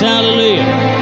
Hallelujah.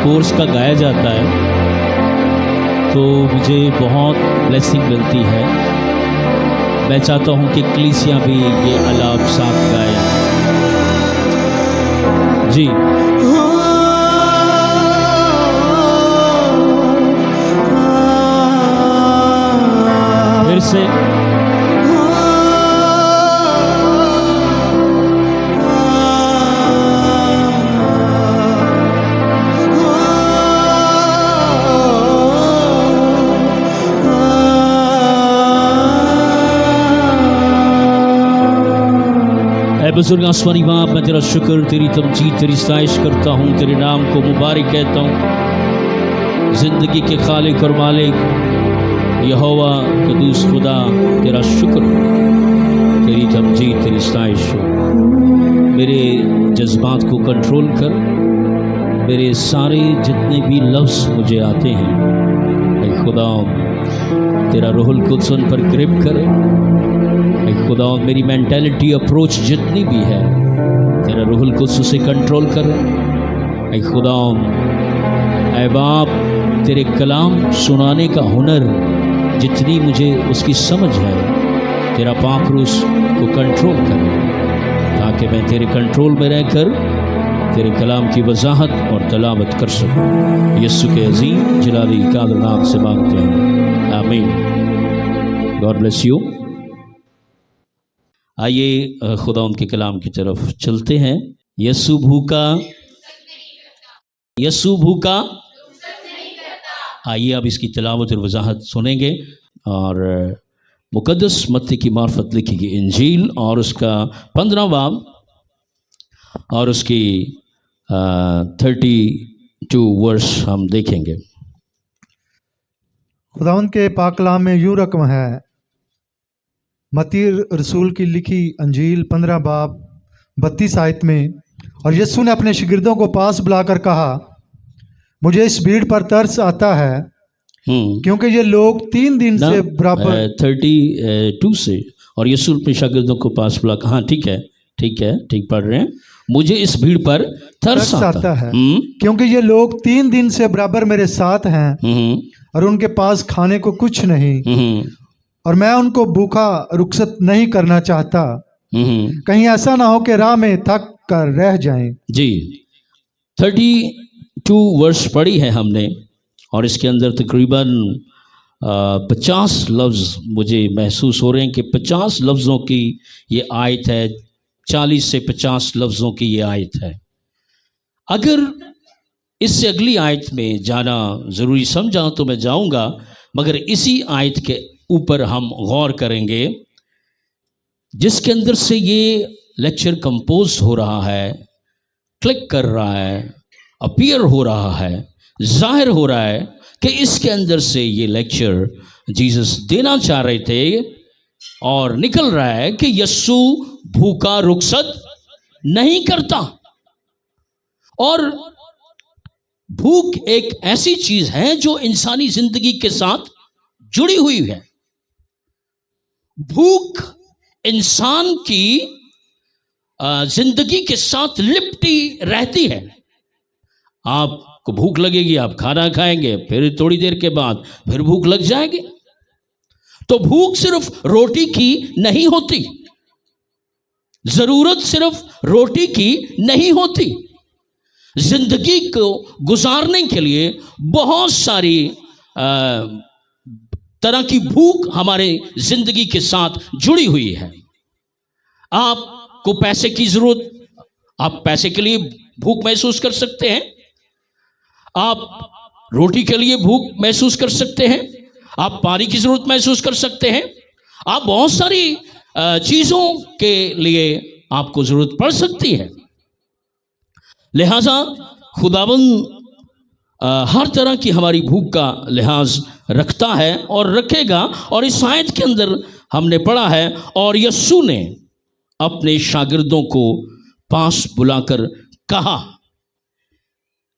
Course کا گایا جاتا ہے تو مجھے بہت بلیسنگ ملتی ہے. میں چاہتا ہوں کہ کلیسیا بھی یہ آلاپ ساتھ گائے. جی پھر سے بزرگ آسمانی باپ، میں تیرا شکر، تیری تمجید، تیری ستائش کرتا ہوں، تیرے نام کو مبارک کہتا ہوں. زندگی کے خالق اور مالک یہوہ قدوس خدا، تیرا شکر، تیری تمجید، تیری ستائش ہو. میرے جذبات کو کنٹرول کر. میرے سارے جتنے بھی لفظ مجھے آتے ہیں اے خدا، تیرا روح القدس ان پر گرپ کرے. اے خدا، میری مینٹیلٹی اپروچ جتنی بھی ہے تیرا روح القدس اسے کنٹرول کر. اے خدا، اے باپ، تیرے کلام سنانے کا ہنر جتنی مجھے اس کی سمجھ ہے تیرا پاک روح کو کنٹرول کر، تاکہ میں تیرے کنٹرول میں رہ کر تیرے کلام کی وضاحت اور تلاوت کر سکوں. یسوع کے عظیم جلالی قادر نام سے مانگتے ہیں، آمین. God bless you. آئیے خدا ان کے کلام کی طرف چلتے ہیں. یسوع بھوکا، یسوع بھوکا. آئیے اب اس کی تلاوت اور وضاحت سنیں گے. اور مقدس متی کی معرفت لکھی گئی انجیل اور اس کا 15 باب اور اس کی 32 ورس ہم دیکھیں گے. خداوند کے پاک کلام میں یوں رقم ہے. متی رسول کی لکھی انجیل 15 باب 32 آیت میں، اور یسوع نے اپنے شاگردوں کو پاس بلا کر کہا، مجھے اس بھیڑ پر ترس آتا ہے کیونکہ یہ لوگ 3 دن سے برابر 32 سے، اور یسوع اپنے شاگردوں کو پاس بلا کہا. ٹھیک پڑھ رہے ہیں. مجھے اس بھیڑ پر ترس آتا ہے کیونکہ یہ لوگ 3 دن سے برابر میرے ساتھ ہیں اور ان کے پاس کھانے کو کچھ نہیں، اور میں ان کو بھوکا رخصت نہیں کرنا چاہتا، کہیں ایسا نہ ہو کہ راہ میں تھک کر رہ جائیں. جی 32 ورس پڑھی ہے ہم نے، اور اس کے اندر تقریباً 50 لفظ مجھے محسوس ہو رہے ہیں کہ 50 لفظوں کی یہ آیت ہے. 40 سے 50 لفظوں کی یہ آیت ہے. اگر اس سے اگلی آیت میں جانا ضروری سمجھا تو میں جاؤں گا، مگر اسی آیت کے اوپر ہم غور کریں گے جس کے اندر سے یہ لیکچر کمپوز ہو رہا ہے، کلک کر رہا ہے، اپیئر ہو رہا ہے، ظاہر ہو رہا ہے. کہ اس کے اندر سے یہ لیکچر جیسس دینا چاہ رہے تھے اور نکل رہا ہے کہ یسوع بھوکا رخصت نہیں کرتا. اور بھوک ایک ایسی چیز ہے جو انسانی زندگی کے ساتھ جڑی ہوئی ہے. بھوک انسان کی زندگی کے ساتھ لپٹی رہتی ہے. آپ کو بھوک لگے گی، آپ کھانا کھائیں گے، پھر تھوڑی دیر کے بعد پھر بھوک لگ جائے گی. تو بھوک صرف روٹی کی نہیں ہوتی، ضرورت صرف روٹی کی نہیں ہوتی. زندگی کو گزارنے کے لیے بہت ساری طرح کی بھوک ہمارے زندگی کے ساتھ جڑی ہوئی ہے. آپ کو پیسے کی ضرورت، آپ پیسے کے لیے بھوک محسوس کر سکتے ہیں. آپ روٹی کے لیے بھوک محسوس کر سکتے ہیں. آپ پانی کی ضرورت محسوس کر سکتے ہیں. آپ بہت ساری چیزوں کے لیے آپ کو ضرورت پڑ سکتی ہے. لہذا خداوند ہر طرح کی ہماری بھوک کا لحاظ رکھتا ہے اور رکھے گا. اور اس آیت کے اندر ہم نے پڑھا ہے، اور یسوع نے اپنے شاگردوں کو پاس بلا کر کہا.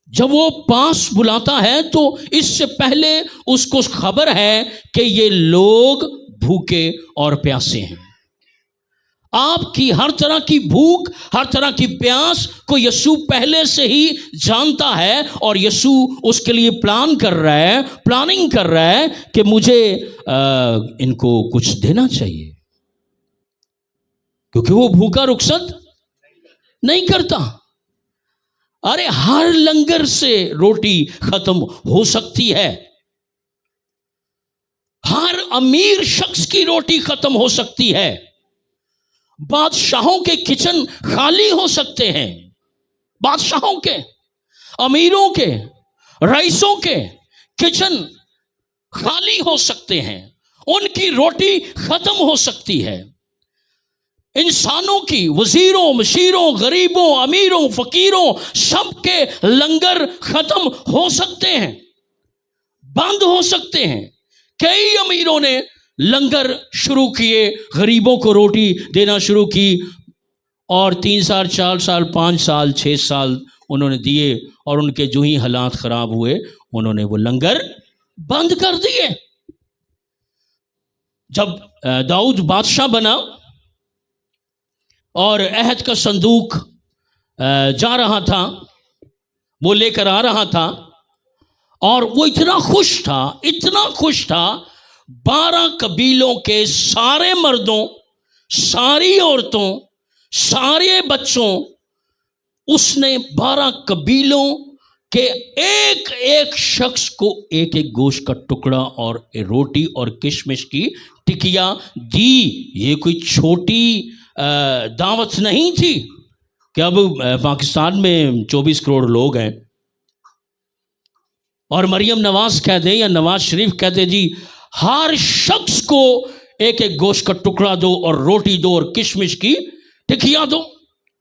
جب وہ پاس بلاتا ہے تو اس سے پہلے اس کو خبر ہے کہ یہ لوگ بھوکے اور پیاسے ہیں. آپ کی ہر طرح کی بھوک، ہر طرح کی پیاس کو یسوع پہلے سے ہی جانتا ہے، اور یسوع اس کے لیے پلاننگ کر رہا ہے کہ مجھے ان کو کچھ دینا چاہیے، کیونکہ وہ بھوکا رخصت نہیں کرتا. ارے ہر لنگر سے روٹی ختم ہو سکتی ہے، ہر امیر شخص کی روٹی ختم ہو سکتی ہے. بادشاہوں کے کچن خالی ہو سکتے ہیں، بادشاہوں کے، امیروں کے، رئیسوں کے کچن خالی ہو سکتے ہیں، ان کی روٹی ختم ہو سکتی ہے. انسانوں کی، وزیروں، مشیروں، غریبوں، امیروں، فقیروں، سب کے لنگر ختم ہو سکتے ہیں، بند ہو سکتے ہیں. کئی امیروں نے لنگر شروع کیے، غریبوں کو روٹی دینا شروع کی، اور 3 سال 4 سال 5 سال 6 سال انہوں نے دیے، اور ان کے جو ہی حالات خراب ہوئے انہوں نے وہ لنگر بند کر دیے. جب داؤد بادشاہ بنا اور عہد کا صندوق جا رہا تھا، وہ لے کر آ رہا تھا، اور وہ اتنا خوش تھا 12 قبیلوں کے سارے مردوں، ساری عورتوں، سارے بچوں، اس نے 12 قبیلوں کے ایک ایک شخص کو ایک ایک گوشت کا ٹکڑا اور روٹی اور کشمش کی ٹکیا دی. یہ کوئی چھوٹی دعوت نہیں تھی کہ اب پاکستان میں 24 کروڑ لوگ ہیں، اور مریم نواز کہہ دے یا نواز شریف کہہ دے جی ہر شخص کو ایک ایک گوشت کا ٹکڑا دو اور روٹی دو اور کشمش کی ٹکیا دو.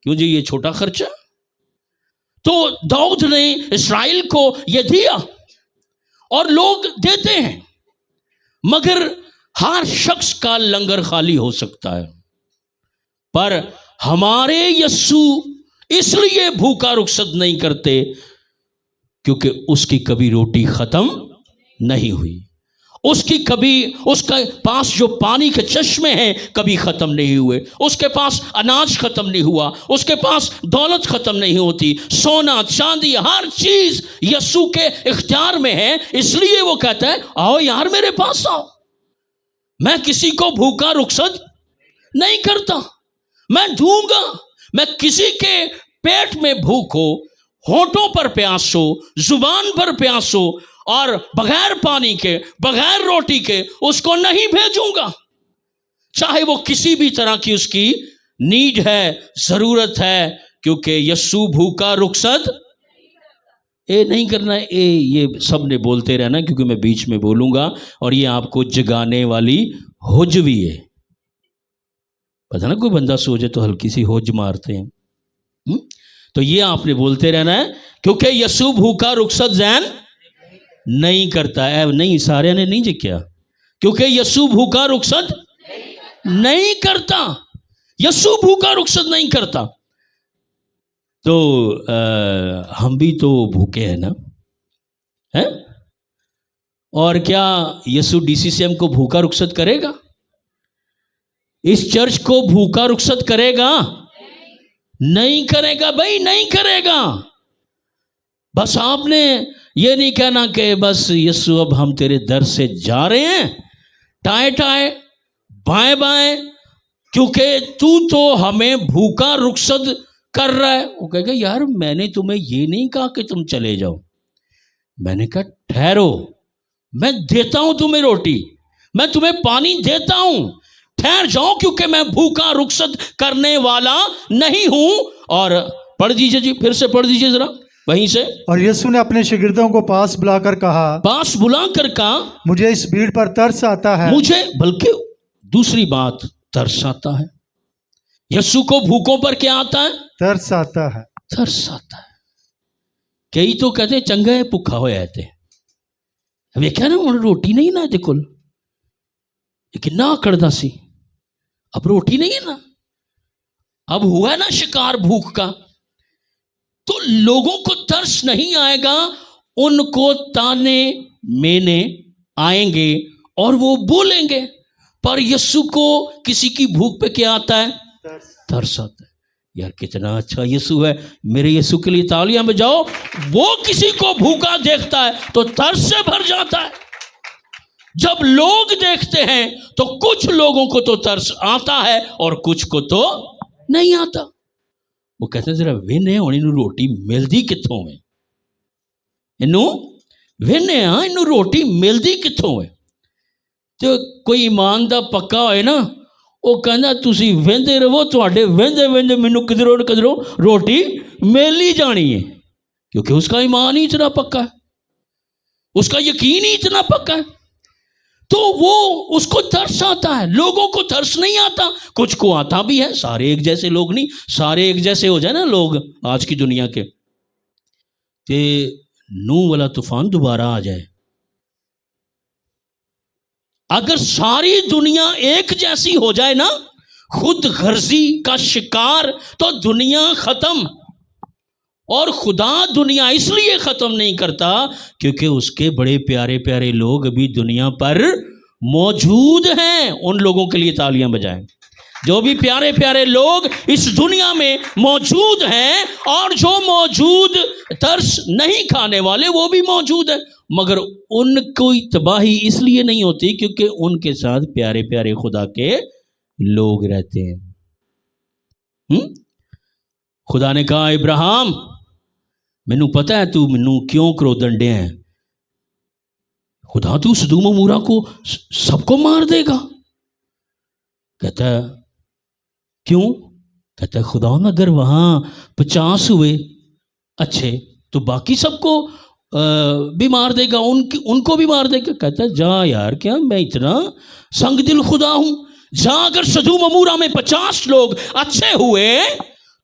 کیوں جی یہ چھوٹا خرچہ؟ تو داؤد نے اسرائیل کو یہ دیا، اور لوگ دیتے ہیں، مگر ہر شخص کا لنگر خالی ہو سکتا ہے. پر ہمارے یسوع اس لیے بھوکا رخصت نہیں کرتے کیونکہ اس کی کبھی روٹی ختم نہیں ہوئی، اس کے پاس جو پانی کے چشمے ہیں کبھی ختم نہیں ہوئے، اس کے پاس اناج ختم نہیں ہوا، اس کے پاس دولت ختم نہیں ہوتی، سونا چاندی ہر چیز یسوع کے اختیار میں ہے. اس لیے وہ کہتا ہے آؤ یار میرے پاس آؤ، میں کسی کو بھوکا رخصت نہیں کرتا، میں دوں گا. میں کسی کے پیٹ میں بھوک ہو، ہونٹوں پر پیاس ہو، زبان پر پیاس ہو، اور بغیر پانی کے، بغیر روٹی کے اس کو نہیں بھیجوں گا، چاہے وہ کسی بھی طرح کی اس کی نیڈ ہے، ضرورت ہے، کیونکہ یسوع بھوکا رخصت نہیں کرنا ہے. یہ سب نے بولتے رہنا کیونکہ میں بیچ میں بولوں گا، اور یہ آپ کو جگانے والی ہوجوی ہے. پتہ نا کوئی بندہ سوچے تو ہلکی سی ہوج مارتے ہیں. تو یہ آپ نے بولتے رہنا ہے کیونکہ یسوع بھوکا رخصت ذہن نہیں کرتا ہے. نہیں سارے نے نہیں جکیا کیونکہ یسوع بھوکا رخصت نہیں کرتا. یسوع بھوکا رخصت نہیں کرتا. تو ہم بھی تو بھوکے ہیں نا. اور کیا یسوع ڈی سی سی ایم کو بھوکا رخصت کرے گا؟ اس چرچ کو بھوکا رخصت کرے گا؟ نہیں کرے گا بھائی، نہیں کرے گا. بس آپ نے یہ نہیں کہنا کہ بس یسوع اب ہم تیرے در سے جا رہے ہیں ٹائے ٹائے بائیں بائیں، کیونکہ تو ہمیں بھوکا رخصت کر رہا ہے. وہ کہے گا یار میں نے تمہیں یہ نہیں کہا کہ تم چلے جاؤ. میں نے کہا ٹھہرو، میں دیتا ہوں تمہیں روٹی، میں تمہیں پانی دیتا ہوں، ٹھہر جاؤ کیونکہ میں بھوکا رخصت کرنے والا نہیں ہوں. اور پڑھ دیجئے جی، پھر سے پڑھ دیجئے ذرا وہیں سے. اور یسوع نے اپنے شاگردوں کو پاس بلا کر کہا، پاس بلا کر کہا مجھے اس بھیڑ پر ترس آتا ہے. مجھے، بلکہ دوسری بات، ترس آتا ہے. یسوع کو بھوکوں پر کیا آتا ہے؟ ترس آتا ہے. ترس آتا ہے. کئی تو کہتے ہیں چنگا ہے بھوکا ہویا ہے. اب یہ کہنا انہوں روٹی نہیں نا دے کل، لیکن نہ کردہ سی اب روٹی نہیں ہے نا، اب ہوا ہے نا شکار بھوک کا. تو لوگوں کو ترس نہیں آئے گا، ان کو تانے مینے آئیں گے اور وہ بولیں گے. پر یسوع کو کسی کی بھوک پہ کیا آتا ہے؟ ترس آتا ہے. یار کتنا اچھا یسوع ہے، میرے یسوع کے لیے تالیاں بجاؤ. وہ کسی کو بھوکا دیکھتا ہے تو ترس سے بھر جاتا ہے. جب لوگ دیکھتے ہیں تو کچھ لوگوں کو تو ترس آتا ہے اور کچھ کو تو نہیں آتا. وہ کہتے ہیں ذرا وینے ہوں انہوں روٹی ملدی کتوں ہے، وینے ہاں انہوں روٹی ملدی کتوں ہے. تو کوئی ایمان دا پکا ہوئے نا، وہ کہنا تسی ویندے رہو، تواڈے ویندے ویندے مینوں کدھروں نہ کدھروں روٹی مل ہی جانی ہے. کیونکہ اس کا ایمان ہی اتنا پکا ہے، اس کا یقین ہی اتنا پکا ہے. تو وہ اس کو ترس آتا ہے. لوگوں کو ترس نہیں آتا، کچھ کو آتا بھی ہے. سارے ایک جیسے لوگ نہیں، سارے ایک جیسے ہو جائے نا لوگ آج کی دنیا کے، کہ نوح والا طوفان دوبارہ آ جائے، اگر ساری دنیا ایک جیسی ہو جائے نا، خود غرضی کا شکار، تو دنیا ختم. اور خدا دنیا اس لیے ختم نہیں کرتا کیونکہ اس کے بڑے پیارے پیارے لوگ ابھی دنیا پر موجود ہیں. ان لوگوں کے لیے تالیاں بجائیں جو بھی پیارے پیارے لوگ اس دنیا میں موجود ہیں، اور جو موجود ترس نہیں کھانے والے وہ بھی موجود ہیں، مگر ان کوئی تباہی اس لیے نہیں ہوتی کیونکہ ان کے ساتھ پیارے پیارے خدا کے لوگ رہتے ہیں. خدا نے کہا ابراہیم مینوں پتہ ہے تو مینوں کیوں کرودن ڈے ہیں، خدا تو سدوم و عمورہ کو سب کو مار دے گا. کہتا ہے کیوں؟ کہتا ہے خدا اگر وہاں 50 ہوئے اچھے تو باقی سب کو بھی مار دے گا، ان کو بھی مار دے گا. کہتا ہے جا یار، کیا میں اتنا سنگ دل خدا ہوں؟ جا، اگر سدوم و عمورہ میں 50 لوگ اچھے ہوئے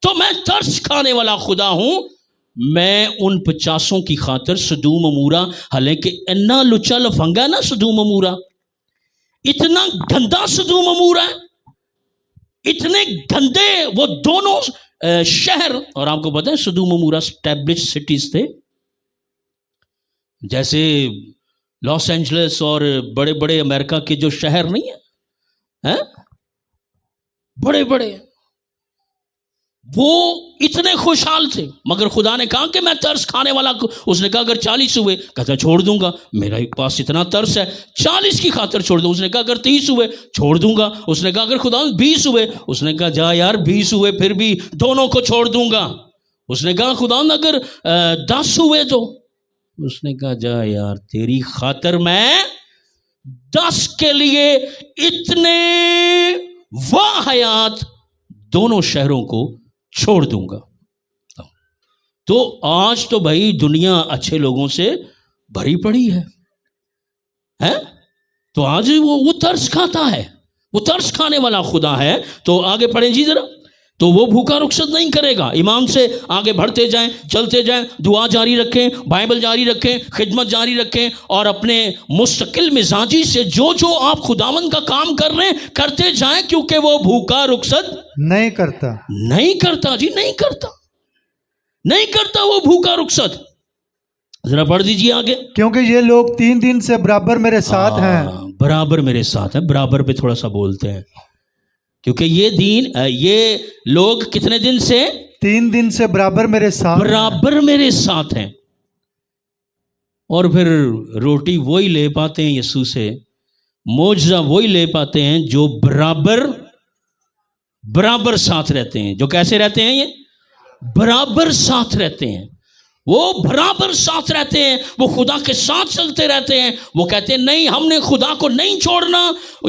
تو میں ترس کھانے والا خدا ہوں. میں ان 50 کی خاطر سدوم و عمورہ، حالانکہ اتنا لچا لفنگا نا سدوم و عمورہ، اتنا گندا سدوم و عمورہ ہے، اتنے گندے وہ دونوں شہر. اور آپ کو پتہ ہے سدوم و عمورہ اسٹیبلش سٹیز تھے، جیسے لاس اینجلس اور بڑے بڑے امریکہ کے جو شہر نہیں ہیں بڑے بڑے، وہ اتنے خوشحال تھے. مگر خدا نے کہا کہ میں ترس کھانے والا، اس نے کہا اگر 40 ہوئے، کہتا چھوڑ دوں گا، میرا پاس اتنا ترس ہے 40 کی خاطر چھوڑ دوں. اس نے کہا اگر 30 ہوئے چھوڑ دوں گا. اس نے کہا اگر خدا 20 ہوئے، اس نے کہا جا یار 20 ہوئے پھر بھی دونوں کو چھوڑ دوں گا. اس نے کہا خدا اگر 10 ہوئے تو، اس نے کہا جا یار تیری خاطر میں 10 کے لیے اتنے واحیات دونوں شہروں کو چھوڑ دوں گا. تو آج تو بھائی دنیا اچھے لوگوں سے بھری پڑی ہے، تو آج وہ ترس کھاتا ہے، وہ ترس کھانے والا خدا ہے. تو آگے پڑھیں جی ذرا. تو وہ بھوکا رخصت نہیں کرے گا. ایمان سے آگے بڑھتے جائیں, چلتے جائیں, دعا جاری رکھیں, بائبل جاری رکھیں, خدمت جاری رکھیں, اور اپنے مستقل مزاجی سے جو آپ خداوند کا کام کر رہے ہیں کرتے جائیں, کیونکہ وہ بھوکا رخصت نہیں کرتا. نہیں کرتا جی, نہیں کرتا, نہیں کرتا وہ بھوکا رخصت. ذرا پڑھ دیجیے آگے. کیونکہ یہ لوگ 3 دن سے برابر میرے ساتھ ہیں. برابر میرے ساتھ ہیں. برابر پہ تھوڑا سا بولتے ہیں, کیونکہ یہ لوگ کتنے دن سے؟ 3 دن سے برابر میرے ساتھ. برابر میرے ساتھ ہیں. اور پھر روٹی وہی لے پاتے ہیں یسوع سے, معجزہ وہی لے پاتے ہیں جو برابر ساتھ رہتے ہیں. جو کیسے رہتے ہیں؟ یہ برابر ساتھ رہتے ہیں. وہ برابر ساتھ رہتے ہیں, وہ خدا کے ساتھ چلتے رہتے ہیں. وہ کہتے ہیں نہیں, ہم نے خدا کو نہیں چھوڑنا,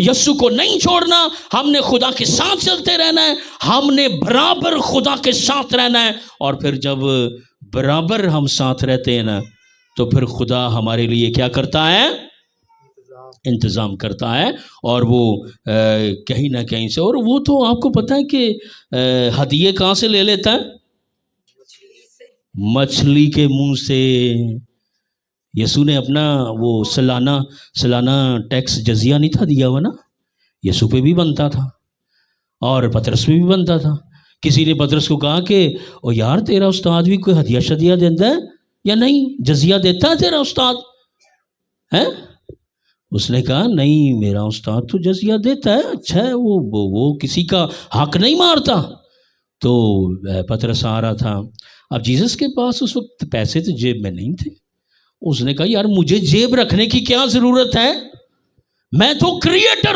یسوع کو نہیں چھوڑنا, ہم نے خدا کے ساتھ چلتے رہنا ہے, ہم نے برابر خدا کے ساتھ رہنا ہے. اور پھر جب برابر ہم ساتھ رہتے ہیں نا, تو پھر خدا ہمارے لیے کیا کرتا ہے؟ انتظام کرتا ہے. اور وہ کہیں نہ کہیں سے, اور وہ تو آپ کو پتہ ہے کہ ہدیے کہاں سے لے لیتا ہے؟ مچھلی کے منہ سے. یسوع نے اپنا وہ سالانہ ٹیکس جزیہ نہیں تھا دیا ہوا نا, یسوع پہ بھی بنتا تھا اور پطرس پہ بھی بنتا تھا. کسی نے پطرس کو کہا کہ او یار تیرا استاد بھی کوئی ہدیہ شدیہ دیتا ہے یا نہیں, جزیہ دیتا ہے تیرا استاد ہے؟ اس نے کہا نہیں, میرا استاد تو جزیہ دیتا ہے, اچھا ہے, وہ کسی کا حق نہیں مارتا. تو پطرس آ رہا تھا. اب جیسس کے پاس اس وقت پیسے تو جیب میں نہیں تھے. اس نے کہا یار مجھے جیب رکھنے کی کیا ضرورت ہے, میں تو کریٹر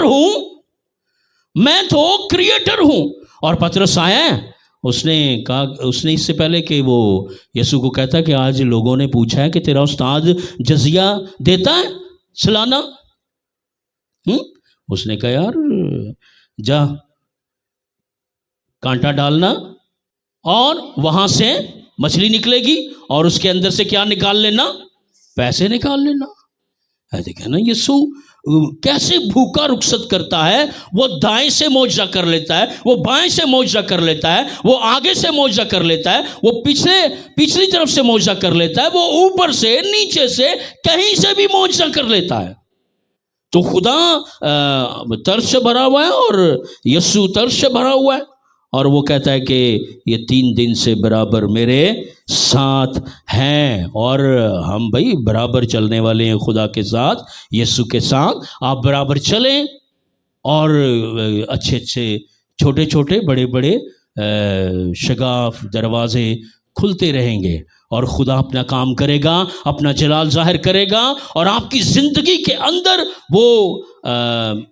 ہوں. اور پطرس آیا ہے, اس نے کہا, اس نے اس سے پہلے کہ وہ یسوع کو کہتا کہ آج لوگوں نے پوچھا ہے کہ تیرا استاد جزیہ دیتا ہے سالانہ, اس نے کہا یار جا کانٹا ڈالنا اور وہاں سے مچھلی نکلے گی, اور اس کے اندر سے کیا نکال لینا؟ پیسے نکال لینا. دیکھیں نا یسوع کیسے بھوکا رخصت کرتا ہے. وہ دائیں سے معجزہ کر لیتا ہے, وہ بائیں سے معجزہ کر لیتا ہے, وہ آگے سے معجزہ کر لیتا ہے, وہ پچھلی طرف سے معجزہ کر لیتا ہے, وہ اوپر سے نیچے سے کہیں سے بھی معجزہ کر لیتا ہے. تو خدا ترس سے بھرا ہوا ہے اور یسوع ترس سے بھرا ہوا ہے, اور وہ کہتا ہے کہ یہ 3 دن سے برابر میرے ساتھ ہیں. اور ہم بھائی برابر چلنے والے ہیں خدا کے ساتھ, یسوع کے ساتھ. آپ برابر چلیں اور اچھے چھوٹے چھوٹے بڑے بڑے شگاف دروازے کھلتے رہیں گے, اور خدا اپنا کام کرے گا, اپنا جلال ظاہر کرے گا, اور آپ کی زندگی کے اندر وہ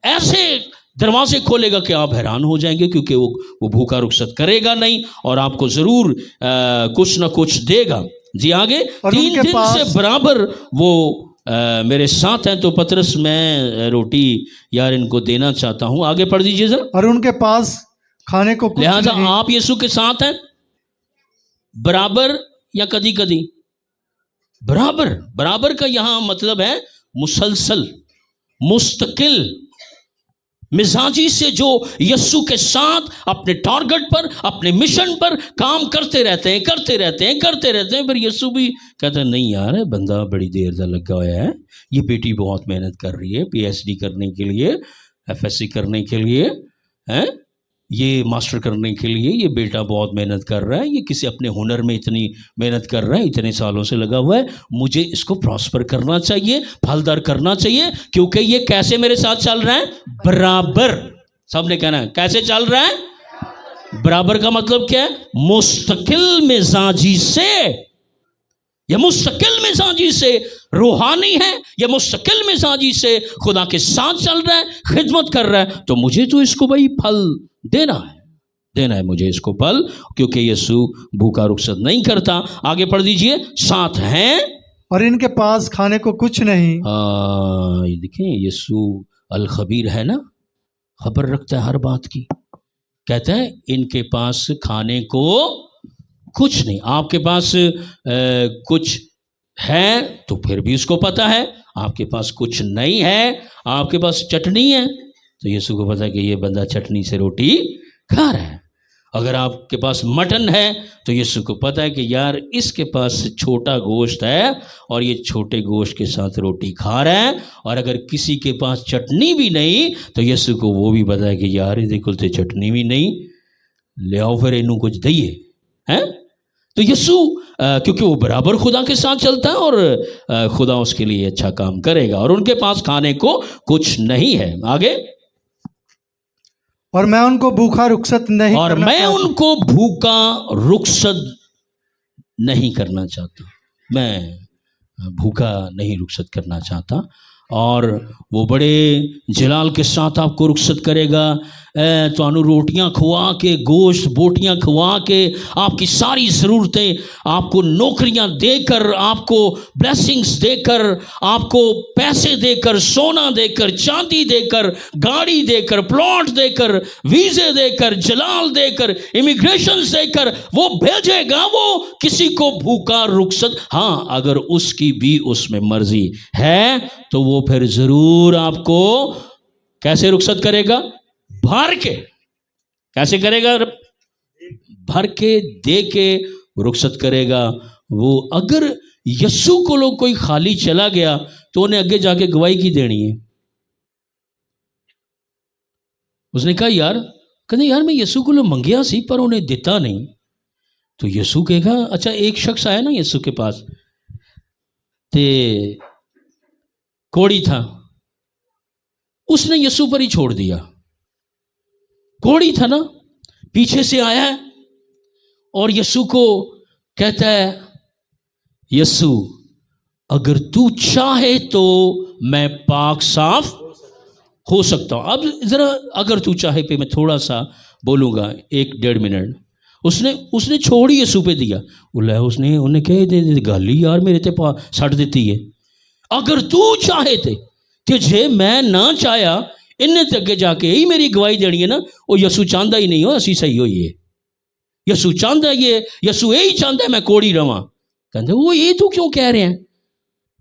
ایسے دروازے کھولے گا کہ آپ حیران ہو جائیں گے, کیونکہ وہ بھوکا رخصت کرے گا نہیں, اور آپ کو ضرور کچھ نہ کچھ دے گا. جی آگے. 3 دن سے برابر وہ میرے ساتھ ہیں. تو پطرس میں روٹی یار ان کو دینا چاہتا ہوں. آگے پڑھ دیجیے ذرا. اور ان کے پاس کھانے کو کچھ لہذا نہیں. آپ یسوع کے ساتھ ہیں برابر یا کدی کدی؟ برابر کا یہاں مطلب ہے مسلسل, مستقل مزاجی سے, جو یسوع کے ساتھ اپنے ٹارگٹ پر, اپنے مشن پر کام کرتے رہتے ہیں. پھر یسوع بھی کہتا ہے نہیں یار بندہ بڑی دیر سے لگا ہوا ہے, یہ بیٹی بہت محنت کر رہی ہے PhD کرنے کے لیے, FSC کرنے کے لیے, یہ ماسٹر کرنے کے لیے, یہ بیٹا بہت محنت کر رہا ہے, یہ کسی اپنے ہنر میں اتنی محنت کر رہا ہے, اتنے سالوں سے لگا ہوا ہے, مجھے اس کو پراسپر کرنا چاہیے, پھلدار کرنا چاہیے, کیونکہ یہ کیسے میرے ساتھ چل رہا ہے؟ برابر. سب نے کہنا ہے کیسے چل رہا ہے؟ برابر کا مطلب کیا ہے؟ مستقل مزاجی سے. یہ مستقل مزاجی سے روحانی ہے, یہ مستقل مزاجی سے خدا کے ساتھ چل رہا ہے, خدمت کر رہا ہے, تو مجھے تو اس کو بھائی پھل دینا ہے مجھے اس کو پھل, کیونکہ یسوع بھوکا رخصت نہیں کرتا. آگے پڑھ دیجئے. ساتھ ہیں اور ان کے پاس کھانے کو کچھ نہیں. دیکھیں یسوع الخبیر ہے نا, خبر رکھتا ہے ہر بات کی. کہتا ہے ان کے پاس کھانے کو کچھ نہیں. آپ کے پاس کچھ ہے تو پھر بھی اس کو پتا ہے. آپ کے پاس کچھ نہیں ہے, آپ کے پاس چٹنی ہے, تو یسوع کو پتا ہے کہ یہ بندہ چٹنی سے روٹی کھا رہا ہے. اگر آپ کے پاس مٹن ہے تو یسوع کو پتہ ہے کہ یار اس کے پاس چھوٹا گوشت ہے اور یہ چھوٹے گوشت کے ساتھ روٹی کھا رہا ہے، اور اگر کسی کے پاس چٹنی بھی نہیں تو یسوع کو وہ بھی پتہ ہے کہ یار یہ دیکھو تے چٹنی بھی نہیں، لے آؤ پھر انہوں کچھ دئیے ہیں۔ تو یسوع کیونکہ وہ برابر خدا کے ساتھ چلتا ہے اور خدا اس کے لیے اچھا کام کرے گا، اور ان کے پاس کھانے کو کچھ نہیں ہے۔ آگے، اور میں ان کو بھوکا رخصت نہیں اور کرنا میں چاہتا۔ ان کو بھوکا رخصت نہیں کرنا چاہتا، میں بھوکا نہیں رخصت کرنا چاہتا، اور وہ بڑے جلال کے ساتھ آپ کو رخصت کرے گا۔ تو انو روٹیاں کھوا کے، گوشت بوٹیاں کھوا کے، آپ کی ساری ضرورتیں، آپ کو نوکریاں دے کر، آپ کو بلیسنگز دے کر، آپ کو پیسے دے کر، سونا دے کر، چاندی دے کر، گاڑی دے کر، پلاٹ دے کر، ویزے دے کر، جلال دے کر، امیگریشنز دے کر وہ بھیجے گا وہ کسی کو بھوکا رخصت۔ ہاں، اگر اس کی بھی اس میں مرضی ہے تو وہ پھر ضرور آپ کو کیسے رخصت کرے گا؟ بھر کے۔ کیسے کرے گا؟ بھر کے، دے کے رخصت کرے گا۔ وہ اگر یسوع کو لوگ کوئی خالی چلا گیا تو انہیں آگے جا کے گواہی کی دینی ہے۔ اس نے کہا کہتے یار میں یسوع کو لوگ منگیا سی پر انہیں دیتا نہیں، تو یسوع کہے گا اچھا ایک شخص آیا نا یسوع کے پاس تے کوڑی تھا، اس نے یسوع پر ہی چھوڑ دیا۔ کوڑی تھا نا، پیچھے سے آیا ہے اور یسوع کو کہتا ہے یسوع اگر تو چاہے تو میں پاک صاف ہو سکتا ہوں۔ اب ذرا اگر تو چاہے پہ میں تھوڑا سا بولوں گا، 1-1.5 منٹ۔ اس نے چھوڑ ہی یسوع پہ دیا، اس نے انہیں کہے گالی یار میرے تے سٹ دیتی ہے۔ اگر تو چاہے تے جے میں نہ چاہیا انہیں تے اگے جا کے ہی میری گواہی دینی ہے نا، وہ یسوع چاہتا ہی نہیں ہو اسی صحیح ہوئیے، یسوع چاہتا یہ، یسوع یہی چاہتا ہے میں کوڑی رواں۔ کہتے وہ یہ تو کیوں کہہ رہے ہیں؟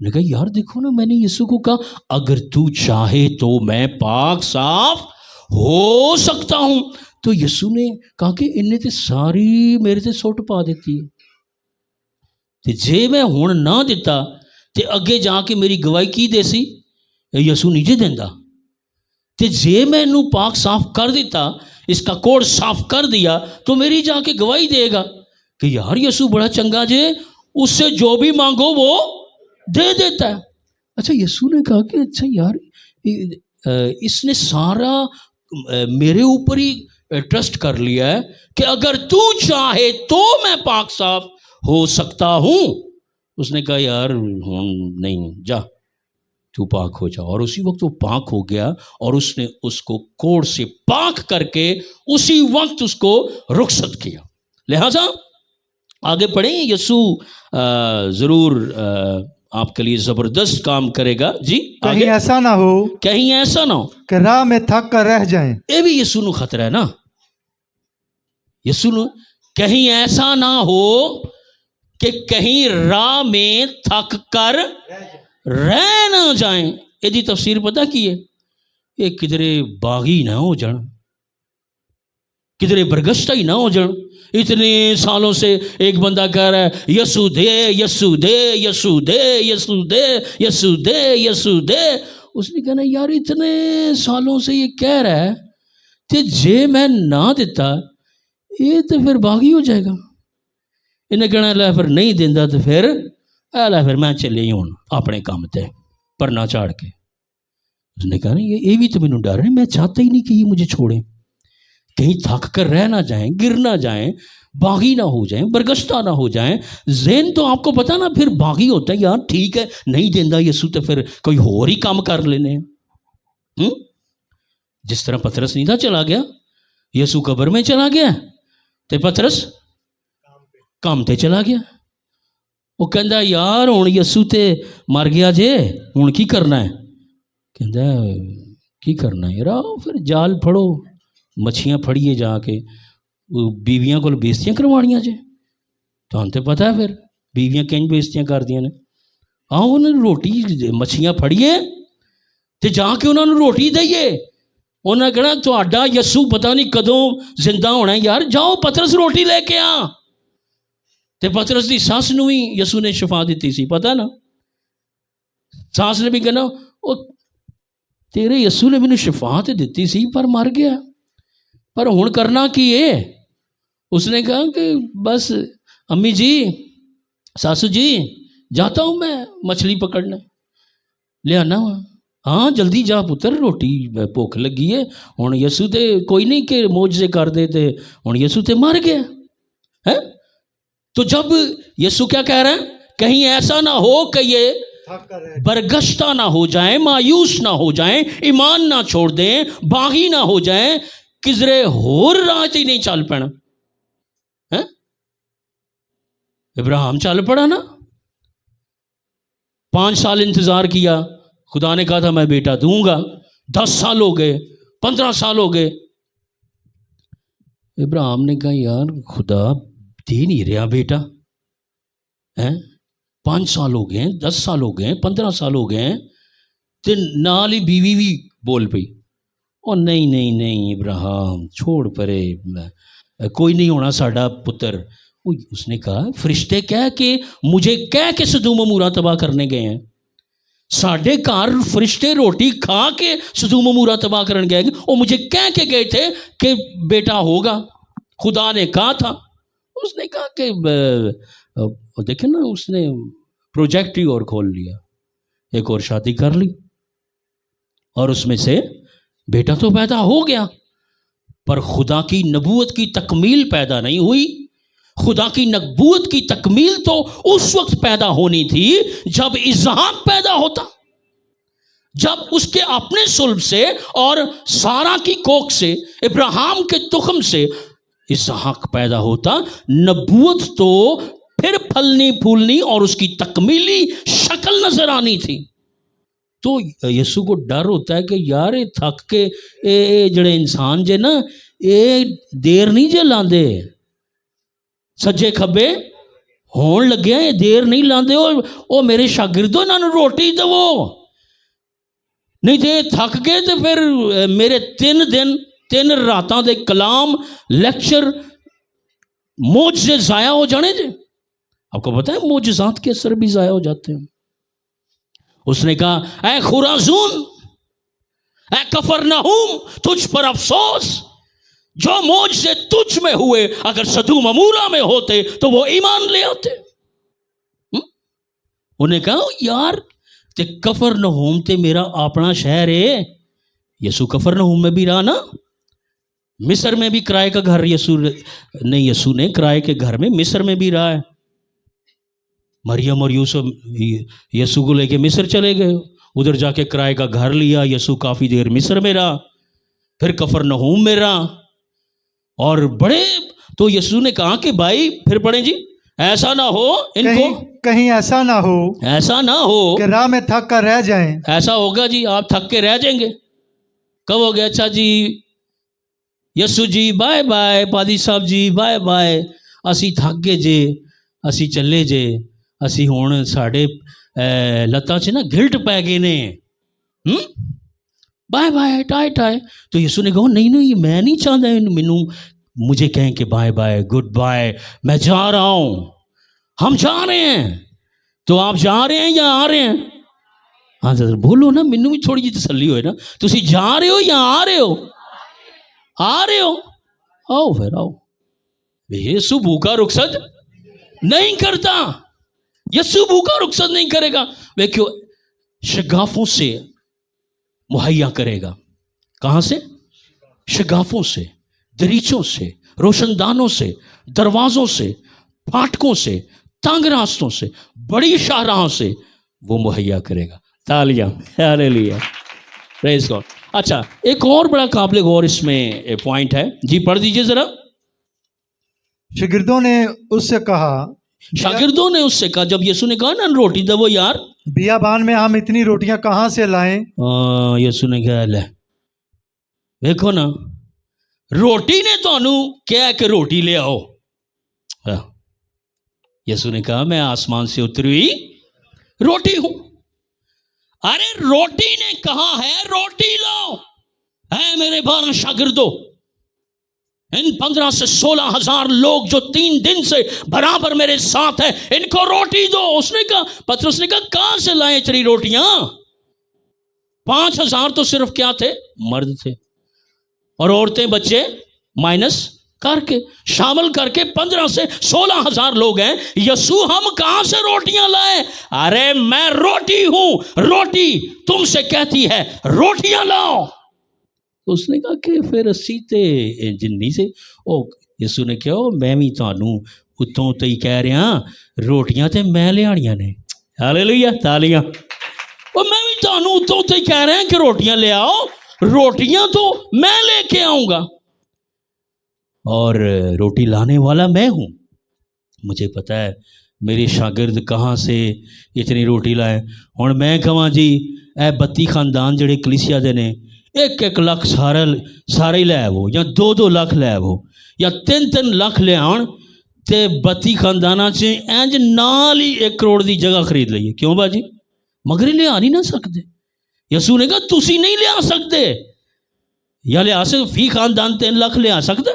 نے کہا یار دیکھو نا، میں نے یسوع کو کہا اگر تو چاہے تو میں پاک صاف ہو سکتا ہوں، تو یسوع نے کہا کہ انہیں تے ساری میرے تے سوٹ پا دیتی ہے، تے جے میں ہون نہ دیتا تے اگے جا کے میری گواہی کی دے سی؟ یسوع نہیں جے دیندا۔ تے جے میں انہوں پاک صاف کر دیتا، اس کا کوڑ صاف کر دیا، تو میری جا کے گواہی دے گا کہ یار یسوع بڑا چنگا جے، اس سے جو بھی مانگو وہ دے دیتا ہے۔ اچھا یسوع نے کہا کہ اچھا یار اس نے سارا میرے اوپر ہی ٹرسٹ کر لیا ہے کہ اگر تو چاہے تو میں پاک صاف ہو سکتا ہوں۔ اس نے کہا یار نہیں، جا تو پاک ہو جا، اور اسی وقت وہ پاک ہو گیا، اور اس نے اس کو کوڑ سے پاک کر کے اسی وقت اس کو رخصت کیا۔ لہذا آگے پڑھیں، یسوع ضرور آپ کے لیے زبردست کام کرے گا۔ جی کہیں ایسا نہ ہو کہیں ایسا نہ ہو کہ راہ میں تھک کر رہ جائیں۔ یہ بھی یسوع نو خطرہ ہے نا، یسوع نو کہیں ایسا نہ ہو کہ کہیں راہ میں تھک کر رہ نہ جائیں۔ یہ دی تفسیر پتہ کی ہے؟ یہ کدھرے باغی نہ ہو جان، کدھرے برگشتہ ہی نہ ہو جان۔ اتنے سالوں سے ایک بندہ کہہ رہا ہے یسوع دے یسوع دے یسوع دے یسوع دے یسوع دے یسوع دے۔ اس نے کہنا یار اتنے سالوں سے یہ کہہ رہا ہے کہ جے میں نہ دیتا یہ تو پھر باغی ہو جائے گا۔ انہیں کہنا اللہ پھر نہیں دیندہ تو پھر اللہ پھر میں چلے ہی ہوں اپنے کام تے پر نہ چاڑ کے۔ اس نے کہا یہ بھی تو مینوں ڈر ہے، میں چاہتا ہی نہیں کہ یہ مجھے چھوڑیں، کہیں تھک کر رہ نہ جائیں، گر نہ جائیں، باغی نہ ہو جائیں، برگشتہ نہ ہو جائیں۔ ذہن تو آپ کو پتا نا پھر باغی ہوتا ہے، یار ٹھیک ہے نہیں دیندہ یسوع تو پھر کوئی اور ہی کام کر لینے ہیں۔ جس طرح پترس نہیں تھا چلا گیا، یسوع قبر میں چلا گیا تے پترس کام تے چلا گیا۔ وہ کہندا یار ہن یسوع تے مر گیا جے، ہن کی کرنا ہے؟ کہندا کی کرنا ہے یار؟ پھر جال پھڑو، مچھیاں پھڑیے جا کے، بیویاں کو بےزتیاں کروانیاں جے، تو ہم تے پتہ ہے پھر بیویاں کہیں بےزتیاں کر دیاں نے۔ انہوں نے روٹی مچھیاں پھڑیے تے جا کے انہوں نے روٹی دئیے، انہیں کہنا تہاڈا یسو پتہ نہیں کدوں زندہ ہونا ہے، یار جاؤ پترس روٹی لے کے آ. تے پترس دی ساس نو ہی یسو نے شفا دیتی سی، پتہ نا. ساس نے بھی کہنا او تیرے یسو نے مینوں شفا تے دتی سی پر مر گیا، پر ہن کرنا کی ہے؟ اس نے کہا کہ بس امی جی، ساسو جی، جاتا ہوں میں مچھلی پکڑنے، لے آنا ہوا. ہاں جلدی جا پتر، روٹی بھوک لگی ہے. ہن یسو تے کوئی نہیں کہ معجزے کر دے تے ہن یسو تے مر گیا ہے. تو جب یسو کیا کہہ رہے ہیں، کہیں ایسا نہ ہو کہ یہ برگشتہ نہ ہو جائیں، مایوس نہ ہو جائیں، ایمان نہ چھوڑ دیں، باغی نہ ہو جائیں، کسرے ہور راہ ہی نہیں چل پڑنا. ابراہیم چل پڑا نا، 5 سال انتظار کیا، خدا نے کہا تھا میں بیٹا دوں گا. 10 سال ہو گئے، 15 سال ہو گئے. ابراہیم نے کہا یار خدا دے نہیں رہا بیٹا، 5 سال ہو گئے، 10 سال ہو گئے، 15 سال ہو گئے. تے نال ہی بیوی بھی بول پئی، او نہیں نہیں نہیں ابراہیم چھوڑ پرے، کوئی نہیں ہونا ساڈا پتر. اس نے کہا فرشتے کہہ کے مجھے کہہ کے سدوم عمورہ تباہ کرنے گئے ہیں. ساڈے گھر فرشتے روٹی کھا کے سدوم عمورہ تباہ کرنے گئے، وہ مجھے کہہ کے گئے تھے کہ بیٹا ہوگا، خدا نے کہا تھا. اس نے کہا کہ دیکھیں نا، اس نے پروجیکٹ ہی اور کھول لیا، ایک اور شادی کر لی اور اس میں سے بیٹا تو پیدا ہو گیا، پر خدا کی نبوت کی تکمیل پیدا نہیں ہوئی. خدا کی نبوت کی تکمیل تو اس وقت پیدا ہونی تھی جب اسحاق پیدا ہوتا، جب اس کے اپنے صلب سے اور سارا کی کوکھ سے، ابراہیم کے تخم سے اسحاق پیدا ہوتا. نبوت تو پھر پھلنی پھولنی اور اس کی تکمیلی شکل نظر آنی تھی. تو یسو کو ڈر ہوتا ہے کہ یار یہ تھک کے جڑے انسان جے نا، یہ دیر نہیں جے لاندے، سجے کھبے ہون لگے ہیں، دیر نہیں لاندے. او میرے شاگردوں انہاں نوں روٹی دو، نہیں تے تھک گئے تے پھر میرے 3 دن 3 راتاں دے کلام، لیکچر، معجزے ضائع ہو جانے جے. آپ کو پتہ ہے معجزات کے اثر بھی ضائع ہو جاتے ہیں. اس نے کہا اے خرازون، اے کفرنہوم، تجھ پر افسوس، جو معجزے تجھ میں ہوئے اگر سدوم عمورہ میں ہوتے تو وہ ایمان لے آتے. انہیں کہا یار تے کفرنہوم تے میرا اپنا شہر ہے. یسوع کفرنہوم میں بھی رہا نا، مصر میں بھی کرائے کا گھر یسوع نے کرائے کے گھر میں مصر میں بھی رہا ہے. مریم اور یوسف یسوع کو لے کے مصر چلے گئے، ادھر جا کے کرائے کا گھر لیا. یسوع کافی دیر مصر میں رہا، پھر کفرنہوم میں رہا. اور بڑے تو یسوع نے کہا کہ بھائی پھر پڑھیں جی، ایسا نہ ہو ان کو، کہیں ایسا نہ ہو کہ راہ میں تھک کر رہ جائیں. ایسا ہوگا جی، آپ تھک کے رہ جائیں گے. کب ہو گیا؟ اچھا جی یسوع جی بائے بائے، پادری صاحب جی بائے بائے، اسی تھک گئے جے، اسی چلے جے، اسی ہون ساڑے لتاں چ نا گلٹ پی گئے نے، بائے بائے ٹائے ٹائے. تو یسوع نے کہا نہیں نہیں، میں نہیں چاہتا مجھے کہیں کہ بائے بائے، گڈ بائے، میں جا رہا ہوں، ہم جا رہے ہیں. تو آپ جا رہے ہیں یا آ رہے ہیں؟ ہاں بولو نا، مینوں بھی تھوڑی جی تسلی ہوئے نا. تسی جا رہے ہو یا آ رہے ہو؟ آ رہے ہو، آؤ پھر آؤ. یسوع بھوکا رخصت نہیں کرتا، یسوع بھوکا رخصت نہیں کرے گا. دیکھو شگافوں سے مہیا کرے گا. کہاں سے؟ شگافوں سے، دریچوں سے، روشن دانوں سے، دروازوں سے، پھاٹکوں سے، تنگ راستوں سے، بڑی شاہراہوں سے وہ مہیا کرے گا. تالیاں، ہاللیلویا، پریز گاڈ. اچھا ایک اور بڑا قابل غور اس میں پوائنٹ ہے جی، پڑھ دیجئے ذرا. شاگردوں نے اس سے کہا، جب یسوع نے کہا نا روٹی دو یار، بیابان میں ہم اتنی روٹیاں کہاں سے لائیں؟ یسوع نے کہا لے دیکھو نا، روٹی نے تانوں کہا کہ روٹی لے آؤ. یسوع نے کہا میں آسمان سے اتری ہوئی روٹی ہوں. ارے روٹی نے کہا ہے روٹی لاؤ، اے میرے 12 شاگردوں، ان 15 سے 16 ہزار لوگ جو 3 دن سے برابر میرے ساتھ ہیں، ان کو روٹی دو۔ اس نے کہا، پطرس نے کہا کہاں سے لائیں اتنی روٹیاں؟ 5,000 تو صرف کیا تھے؟ مرد تھے، اور عورتیں بچے مائنس کر کے، شامل کر کے 15 سے 16 ہزار لوگ ہیں۔ یسوع ہم کہاں سے روٹیاں لائیں؟ ارے میں روٹی ہوں، روٹی تم سے کہتی ہے روٹیاں لاؤ۔ اس نے کہا کہ پھر اسی تے جنی سے او یسوع نے کہا میں بھی تانوں اتوں تے ہی کہہ رہا، روٹیاں تے میں لیاڑیاں نے۔ ہالےلویا، تالیاں۔ وہ میں بھی تانوں اتوں تے ہی کہہ رہا کہ روٹیاں لے آؤ، روٹیاں تو میں لے کے آؤں گا، اور روٹی لانے والا میں ہوں۔ مجھے پتہ ہے میرے شاگرد کہاں سے اتنی روٹی لائے۔ ہن میں کہاں جی اے 32 خاندان جڑے کلیسیا دے نے، 1 لاکھ سارے لے آو، یا 2 لاکھ لے آو، یا 3 لاکھ لے آن، تے 32 خانداناں سے اینج نال ہی 1 کروڑ دی جگہ خرید لئیے۔ کیوں باجی؟ مگر لے آ نہیں نہ سکتے۔ یسوع نے کہا تسی نہیں لے آ سکتے، یا لے آ سکتے؟ فی خاندان 3 لاکھ لے آ سکتے؟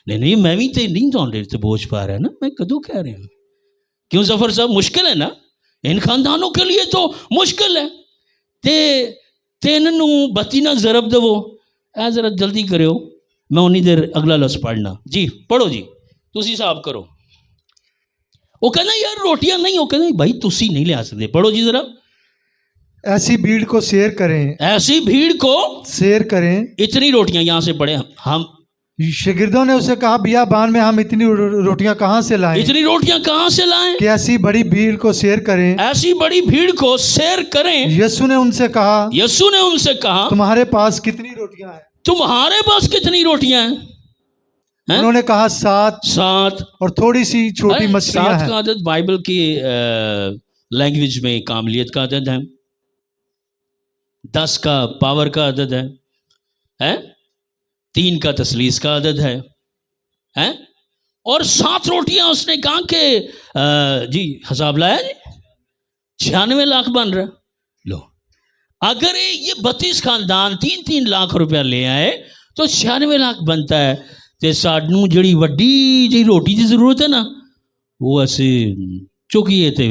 نہیں میں بھی تے نہیں تو تے بوجھ پا رہا ہے نا، میں کدوں کہہ رہا ہوں۔ کیوں ظفر صاحب؟ مشکل ہے نا، ان خاندانوں کے لیے تو مشکل ہے۔ تے 3 نو 32 نہ ضرب دو، اے ذرا جلدی کریو، میں انہی دیر اگلا لفظ پڑھنا۔ جی پڑھو جی، تسی حساب کرو۔ وہ کہنا یار روٹیاں نہیں، وہ کہنا بھائی تسی نہیں لے آ سکتے۔ پڑھو جی ذرا۔ ایسی بھیڑ کو سیر کریں، ایسی بھیڑ کو سیر کریں۔ اتنی روٹیاں، یہاں سے پڑھے ہم۔ شاگردوں نے اسے کہا بیابان میں ہم اتنی روٹیاں کہاں سے لائیں؟ اتنی روٹیاں کہاں سے لائیں؟ کہ ایسی بڑی بھیڑ کو سیر کریں۔ ایسی بڑی بھیڑ کو سیر کریں۔ یسوع نے ان سے کہا، یسوع نے ان سے کہا تمہارے پاس کتنی روٹیاں ہیں؟ تمہارے پاس کتنی روٹیاں ہیں؟ انہوں نے کہا 7 اور تھوڑی سی چھوٹی مچھلیاں 7 ہیں۔ کا عدد بائبل کی لینگویج میں کاملیت کا عدد ہے، 10 کا پاور کا عدد ہے، 3 کا تثلیث کا عدد ہے، اور 7 روٹیاں۔ اس نے کہا کہ جی حساب لایا جی 96 لاکھ بن رہا۔ لو اگر یہ 32 خاندان 3 لاکھ روپیہ لے آئے تو 96 لاکھ بنتا ہے۔ تے سانوں جڑی وڈی جی روٹی دی ضرورت ہے نا، وہ اسی چکیے تے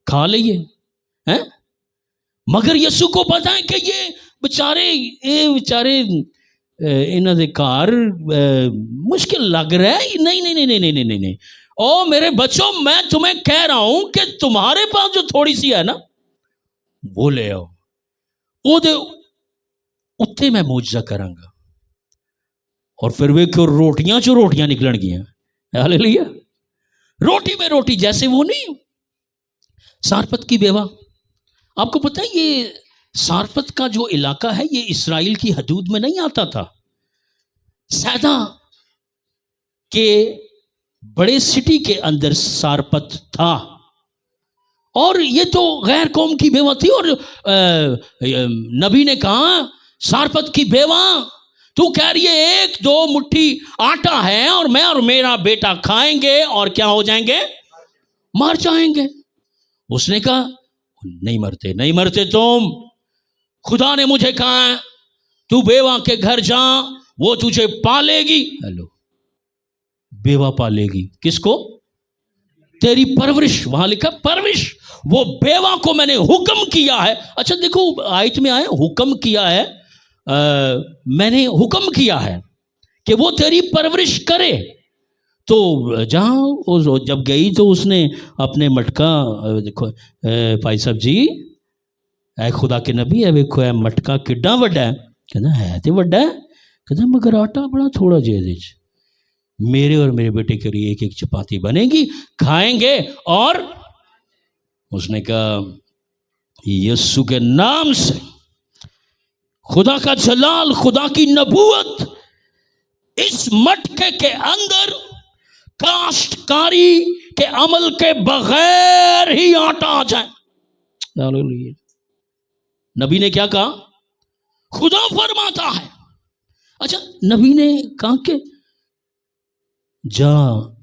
کھا لئیے۔ مگر یسوع کو پتا ہے کہ یہ بیچارے انہاں دے کار مشکل لگ رہا ہے۔ نہیں، او میرے بچوں، میں تمہیں کہہ رہا ہوں کہ تمہارے پاس جو تھوڑی سی ہے نا، وہ لے آؤ، وہ دے اتنے میں معجزہ کراں گا۔ اور پھر ویکھو روٹیاں نکلن گیا۔ ہالےلویا۔ روٹی میں روٹی، جیسے وہ نہیں سارپت کی بیوہ، آپ کو پتہ ہے یہ سارپت کا جو علاقہ ہے یہ اسرائیل کی حدود میں نہیں آتا تھا، سیدا کے بڑے سٹی کے اندر سارپت تھا، اور یہ تو غیر قوم کی بیوہ تھی۔ اور نبی نے کہا سارپت کی بیوہ، تو کہہ رہی ہے 1-2 مٹھی آٹا ہے اور میں اور میرا بیٹا کھائیں گے اور کیا ہو جائیں گے؟ مر جائیں گے۔ اس نے کہا نہیں مرتے تم، خدا نے مجھے کہا ہے تو بیوہ کے گھر جا، وہ تجھے پالے گی۔ ہیلو، بیوہ پالے گی کس کو؟ تیری پرورش، وہاں لکھا پرورش، وہ بیوہ کو میں نے حکم کیا ہے۔ اچھا دیکھو آیت میں آئے حکم کیا ہے، میں نے حکم کیا ہے کہ وہ تیری پرورش کرے۔ تو جہاں جب گئی تو اس نے اپنے مٹکا، دیکھو بھائی صاحب جی، اے خدا کے نبی، اے ویکھو اے مٹکا کڈا وڈا ہے۔ کہنا ہے تے وڈا ہے، کہنا مگر آٹا بڑا تھوڑا جے دے چ، میرے اور میرے بیٹے کے لیے 1 چپاتی بنے گی، کھائیں گے۔ اور اس نے کہا یسوع کے نام سے، خدا کا جلال، خدا کی نبوت اس مٹکے کے اندر کاشتکاری کے عمل کے بغیر ہی آٹا آ جائے۔ نبی نے کیا کہا؟ خدا فرماتا ہے۔ اچھا نبی نے کہا کہ جا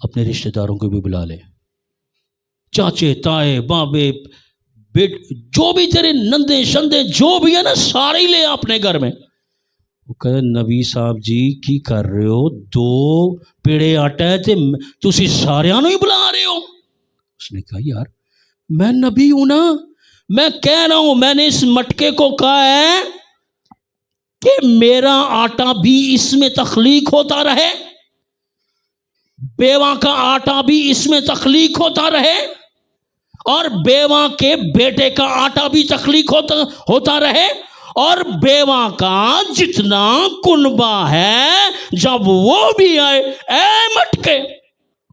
اپنے رشتہ داروں کو بھی بلا لے، چاچے تائے بابے جو بھی تیرے نندے شندے جو بھی ہے نا سارے ہی لے اپنے گھر میں۔ وہ کہتے نبی صاحب جی کی کر رہے ہو، 2 پیڑے آٹا ہے تے تسی ساریاں نو ہی بلا رہے ہو۔ اس نے کہا یار میں نبی ہوں نا، میں کہہ رہا ہوں، میں نے اس مٹکے کو کہا ہے کہ میرا آٹا بھی اس میں تخلیق ہوتا رہے، بیوہ کا آٹا بھی اس میں تخلیق ہوتا رہے، اور بیوہ کے بیٹے کا آٹا بھی تخلیق ہوتا رہے، اور بیوہ کا جتنا کنبہ ہے جب وہ بھی آئے اے مٹکے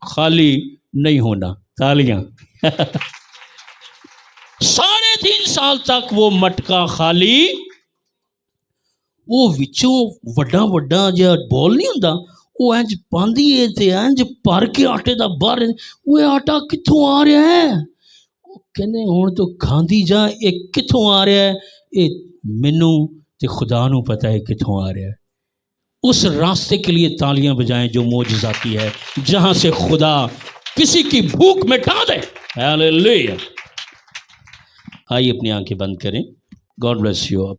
خالی نہیں ہونا۔ تالیاں۔ 3.5 سال تک وہ مٹکا خالی، وہ وچوں وڈا وڈا جہا بول نہیں ہوندا وہ انج پاندی ہے تے انج بھر کے آٹے دا باہر، وہ آٹا کتھوں آ رہا ہے؟ وہ کہنے ہن تو کھاندی جا، یہ کتھوں آ رہا ہے؟ یہ مینوں تے خدا نو پتہ ہے کتھوں آ رہا ہے۔ اس راستے کے لیے تالیاں بجائیں جو معجزاتی ہے، جہاں سے خدا کسی کی بھوک مٹا دے۔ ہیلیلویا۔ آئیے اپنی آنکھیں بند کریں۔ God bless you.